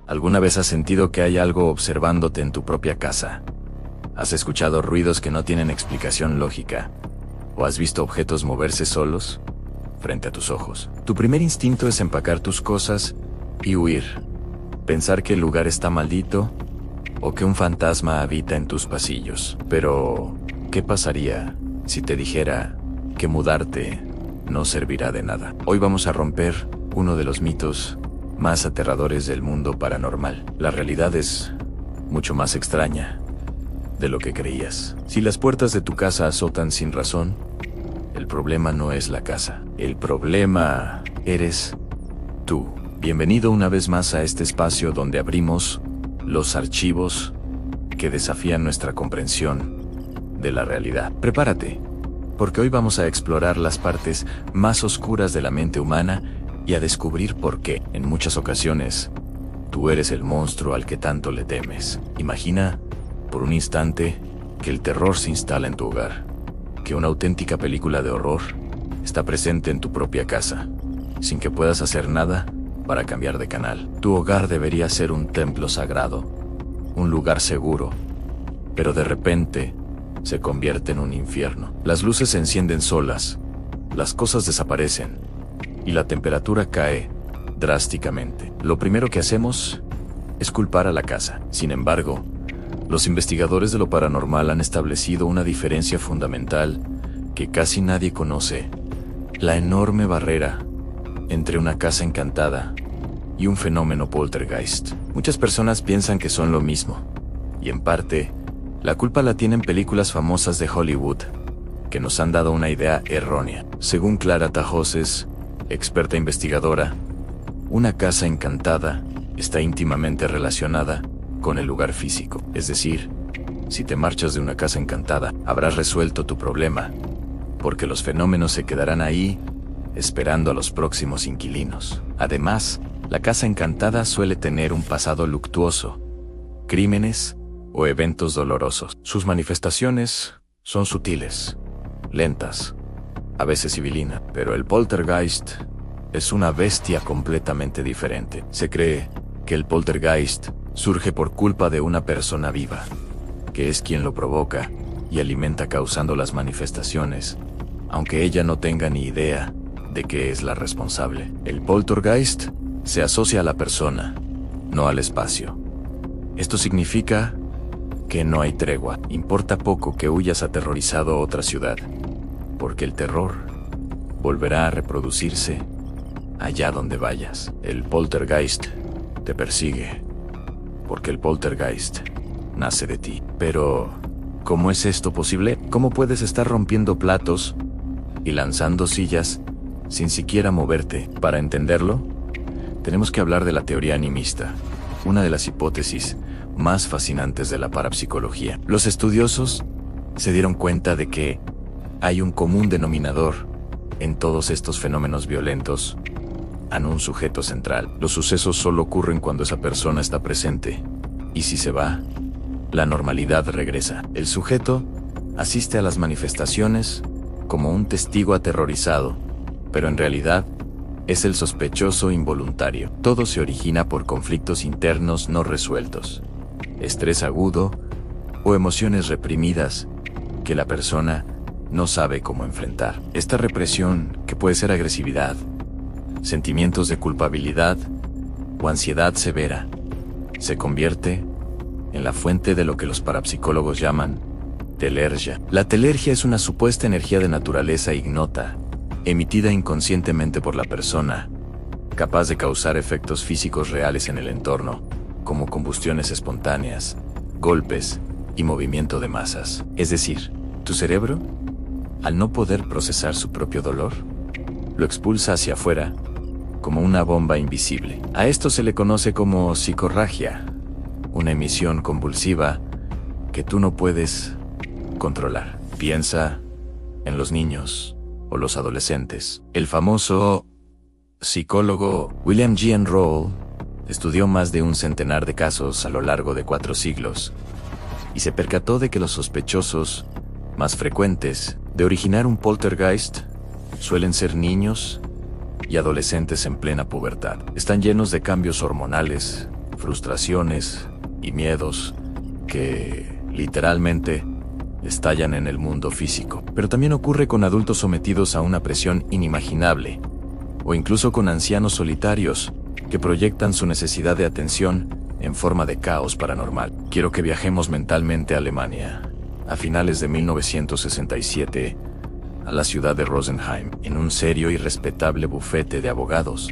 ¿Alguna vez has sentido que hay algo observándote en tu propia casa? ¿Has escuchado ruidos que no tienen explicación lógica? ¿O has visto objetos moverse solos frente a tus ojos? Tu primer instinto es empacar tus cosas y huir. Pensar que el lugar está maldito o que un fantasma habita en tus pasillos. Pero, ¿qué pasaría si te dijera que mudarte no servirá de nada? Hoy vamos a romper uno de los mitos más aterradores del mundo paranormal. La realidad es mucho más extraña de lo que creías. Si las puertas de tu casa azotan sin razón, el problema no es la casa. El problema eres tú. Bienvenido una vez más a este espacio donde abrimos los archivos que desafían nuestra comprensión de la realidad. Prepárate, porque hoy vamos a explorar las partes más oscuras de la mente humana y a descubrir por qué, en muchas ocasiones, tú eres el monstruo al que tanto le temes. Imagina, por un instante, que el terror se instala en tu hogar, que una auténtica película de horror está presente en tu propia casa, sin que puedas hacer nada para cambiar de canal. Tu hogar debería ser un templo sagrado, un lugar seguro, pero de repente se convierte en un infierno. Las luces se encienden solas, las cosas desaparecen y la temperatura cae drásticamente. Lo primero que hacemos es culpar a la casa. Sin embargo, los investigadores de lo paranormal han establecido una diferencia fundamental que casi nadie conoce: la enorme barrera entre una casa encantada y un fenómeno poltergeist. Muchas personas piensan que son lo mismo, y en parte, la culpa la tienen películas famosas de Hollywood, que nos han dado una idea errónea. Según Clara Tajoses, experta investigadora, una casa encantada está íntimamente relacionada con el lugar físico. Es decir, si te marchas de una casa encantada, habrás resuelto tu problema, porque los fenómenos se quedarán ahí, esperando a los próximos inquilinos. Además, la casa encantada suele tener un pasado luctuoso, crímenes o eventos dolorosos. Sus manifestaciones son sutiles, lentas, a veces sibilina, pero el poltergeist es una bestia completamente diferente. Se cree que el poltergeist surge por culpa de una persona viva, que es quien lo provoca y alimenta causando las manifestaciones, aunque ella no tenga ni idea de que es la responsable. El poltergeist se asocia a la persona, no al espacio. Esto significa que no hay tregua. Importa poco que huyas aterrorizado a otra ciudad, porque el terror volverá a reproducirse allá donde vayas. El poltergeist te persigue, porque el poltergeist nace de ti. Pero, ¿cómo es esto posible? ¿Cómo puedes estar rompiendo platos y lanzando sillas sin siquiera moverte? Para entenderlo, tenemos que hablar de la teoría animista, una de las hipótesis más fascinantes de la parapsicología. Los estudiosos se dieron cuenta de que hay un común denominador en todos estos fenómenos violentos, en un sujeto central. Los sucesos solo ocurren cuando esa persona está presente, y si se va, la normalidad regresa. El sujeto asiste a las manifestaciones como un testigo aterrorizado, pero en realidad es el sospechoso involuntario. Todo se origina por conflictos internos no resueltos, estrés agudo o emociones reprimidas que la persona no sabe cómo enfrentar. Esta represión, que puede ser agresividad, sentimientos de culpabilidad o ansiedad severa, se convierte en la fuente de lo que los parapsicólogos llaman telergia. La telergia es una supuesta energía de naturaleza ignota, emitida inconscientemente por la persona, capaz de causar efectos físicos reales en el entorno, como combustiones espontáneas, golpes y movimiento de masas. Es decir, tu cerebro, al no poder procesar su propio dolor, lo expulsa hacia afuera como una bomba invisible. A esto se le conoce como psicorragia, una emisión convulsiva que tú no puedes controlar. Piensa en los niños o los adolescentes. El famoso psicólogo William G. Roll estudió más de un centenar de casos a lo largo de 4 siglos y se percató de que los sospechosos más frecuentes de originar un poltergeist suelen ser niños y adolescentes en plena pubertad. Están llenos de cambios hormonales, frustraciones y miedos que, literalmente, estallan en el mundo físico. Pero también ocurre con adultos sometidos a una presión inimaginable, o incluso con ancianos solitarios que proyectan su necesidad de atención en forma de caos paranormal. Quiero que viajemos mentalmente a Alemania, a finales de 1967, a la ciudad de Rosenheim. En un serio y respetable bufete de abogados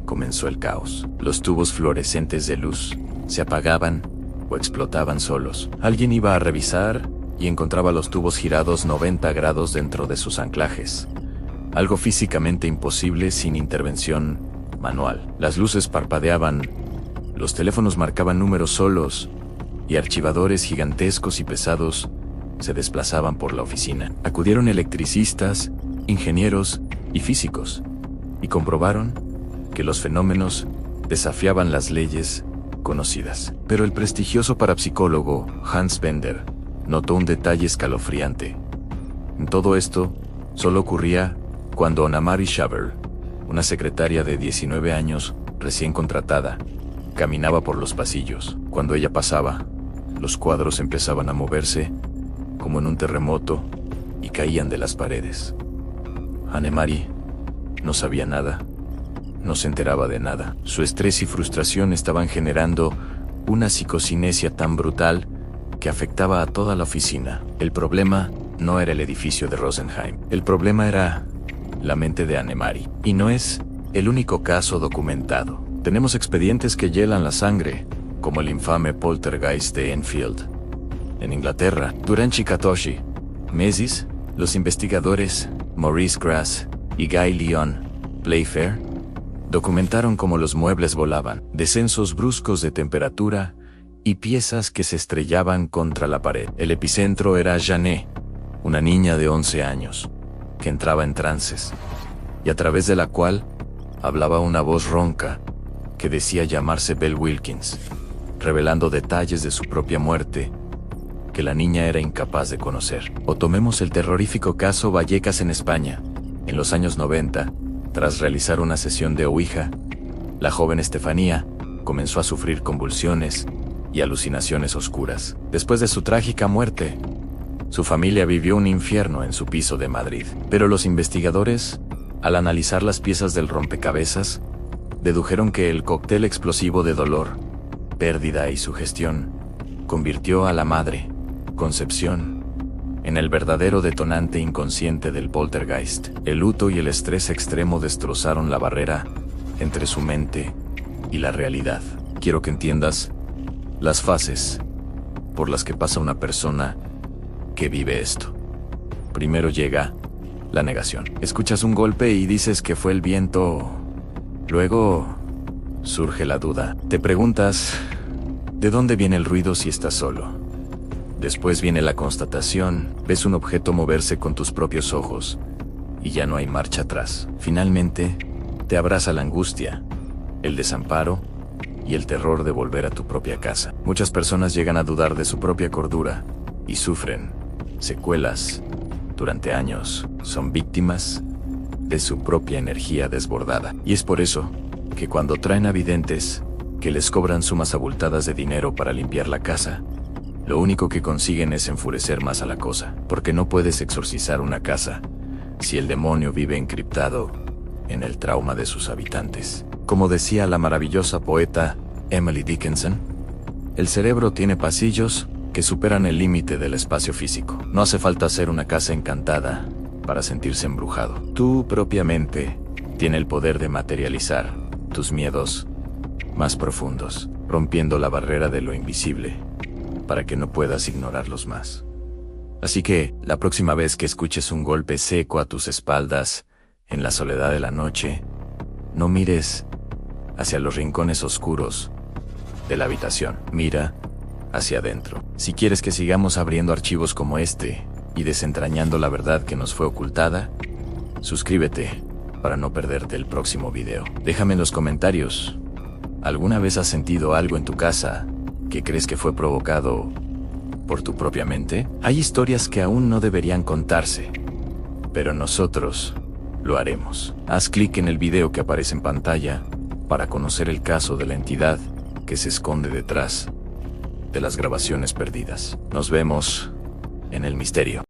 comenzó el caos. Los tubos fluorescentes de luz se apagaban o explotaban solos. Alguien iba a revisar y encontraba los tubos girados 90 grados dentro de sus anclajes. Algo físicamente imposible sin intervención manual. Las luces parpadeaban, los teléfonos marcaban números solos y archivadores gigantescos y pesados se desplazaban por la oficina. Acudieron electricistas, ingenieros y físicos y comprobaron que los fenómenos desafiaban las leyes conocidas. Pero el prestigioso parapsicólogo Hans Bender notó un detalle escalofriante. En todo esto solo ocurría cuando Annemarie Schaber, una secretaria de 19 años, recién contratada, caminaba por los pasillos. Cuando ella pasaba, los cuadros empezaban a moverse como en un terremoto y caían de las paredes. Annemarie no sabía nada, no se enteraba de nada. Su estrés y frustración estaban generando una psicocinesia tan brutal que afectaba a toda la oficina. El problema no era el edificio de Rosenheim. El problema era la mente de Annemarie. Y no es el único caso documentado. Tenemos expedientes que hielan la sangre, como el infame poltergeist de Enfield. En Inglaterra, durante Chikatoshi, meses, los investigadores Maurice Grass y Guy Leon Playfair documentaron cómo los muebles volaban, descensos bruscos de temperatura y piezas que se estrellaban contra la pared. El epicentro era Jeanette, una niña de 11 años, que entraba en trances, y a través de la cual hablaba una voz ronca que decía llamarse Belle Wilkins, revelando detalles de su propia muerte que la niña era incapaz de conocer. O tomemos el terrorífico caso Vallecas en España. En los años 90, tras realizar una sesión de Ouija, la joven Estefanía comenzó a sufrir convulsiones y alucinaciones oscuras. Después de su trágica muerte, su familia vivió un infierno en su piso de Madrid. Pero los investigadores, al analizar las piezas del rompecabezas, dedujeron que el cóctel explosivo de dolor, pérdida y sugestión convirtió a la madre, Concepción, en el verdadero detonante inconsciente del poltergeist. El luto y el estrés extremo destrozaron la barrera entre su mente y la realidad. Quiero que entiendas las fases por las que pasa una persona que vive esto. Primero llega la negación. Escuchas un golpe y dices que fue el viento. Luego surge la duda. Te preguntas, ¿de dónde viene el ruido si estás solo? Después viene la constatación, ves un objeto moverse con tus propios ojos y ya no hay marcha atrás. Finalmente, te abraza la angustia, el desamparo y el terror de volver a tu propia casa. Muchas personas llegan a dudar de su propia cordura y sufren secuelas durante años. Son víctimas de su propia energía desbordada. Y es por eso que cuando traen a videntes que les cobran sumas abultadas de dinero para limpiar la casa, lo único que consiguen es enfurecer más a la cosa, porque no puedes exorcizar una casa si el demonio vive encriptado en el trauma de sus habitantes. Como decía la maravillosa poeta Emily Dickinson, el cerebro tiene pasillos que superan el límite del espacio físico. No hace falta hacer una casa encantada para sentirse embrujado. Tú propiamente tiene el poder de materializar tus miedos más profundos, rompiendo la barrera de lo invisible, para que no puedas ignorarlos más. Así que, la próxima vez que escuches un golpe seco a tus espaldas, en la soledad de la noche, no mires hacia los rincones oscuros de la habitación. Mira hacia adentro. Si quieres que sigamos abriendo archivos como este y desentrañando la verdad que nos fue ocultada, suscríbete para no perderte el próximo video. Déjame en los comentarios, ¿alguna vez has sentido algo en tu casa que crees que fue provocado por tu propia mente? Hay historias que aún no deberían contarse, pero nosotros lo haremos. Haz clic en el video que aparece en pantalla para conocer el caso de la entidad que se esconde detrás de las grabaciones perdidas. Nos vemos en el misterio.